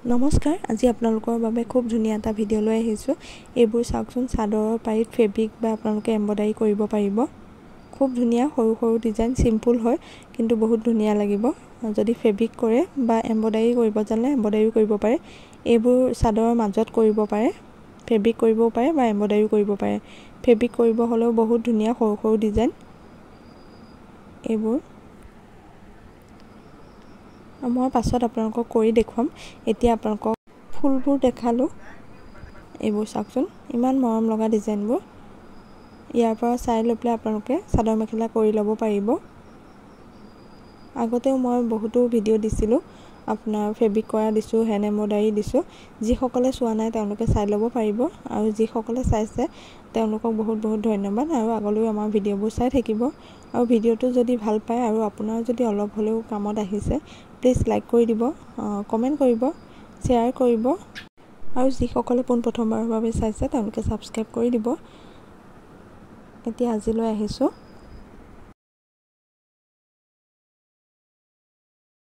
নমস্কাৰ আজি আপোনালোকৰ বাবে খুব ধুনীয়া এটা ভিডিঅ' লৈ আহিছোঁ এইবোৰ চাওকচোন চাদৰৰ পাৰিত ফেব্ৰিক বা আপোনালোকে এমব্ৰয়ডাৰী কৰিব পাৰিব খুব ধুনীয়া সৰু সৰু ডিজাইন সিম্পল হয় কিন্তু বহুত ধুনীয়া লাগিব যদি ফেব্ৰিক কৰে বা এমব্ৰয়ডাৰী কৰিব জানে এমব্ৰয়ডাৰী কৰিব পাৰে এইবোৰ চাদৰৰ মাজত কৰিব পাৰে ফেব্ৰিক কৰিব পাৰে বা এমব্ৰয়ডাৰী কৰিব পাৰে ফেব্ৰিক কৰিব হলেও বহুত ধুনীয়া সৰু সৰু ডিজাইন এইবোৰ মই পাছত আপোনালোকক কৰি দেখুৱাম এতিয়া আপোনালোকক ফুলবোৰ দেখালো এইবোৰ চাওকচোন ইমান মৰম লগা ডিজাইনবোৰ ইয়াৰ পৰা চাই লৈ পেলাই আপোনালোকে চাদৰ মেখেলা কৰি ল'ব পাৰিব আগতেও মই বহুতো ভিডিঅ' দিছিলো আপোনাৰ ফেব্ৰিক কৰা দিছো হেণ্ড এমব্ৰয়ডাৰী দিছো যিসকলে চোৱা নাই তেওঁলোকে চাই ল'ব পাৰিব আৰু যিসকলে চাইছে তেওঁলোকক বহুত বহুত ধন্যবাদ আৰু আগলৈ আমাৰ ভিডিঅ'বোৰ চাই থাকিব আৰু ভিডিঅ'টো যদি ভাল পায় আৰু আপোনাৰ যদি অলপ হলেও কামত আহিছে প্লিজ লাইক কৰি দিব কমেন্ট কৰিব শ্বেয়াৰ কৰিব আৰু যিসকলে প্ৰথমবাৰৰ বাবে চাইছে তেওঁলোকে সাবস্ক্ৰাইব কৰি দিব এতিয়া আজিলৈ আহিছো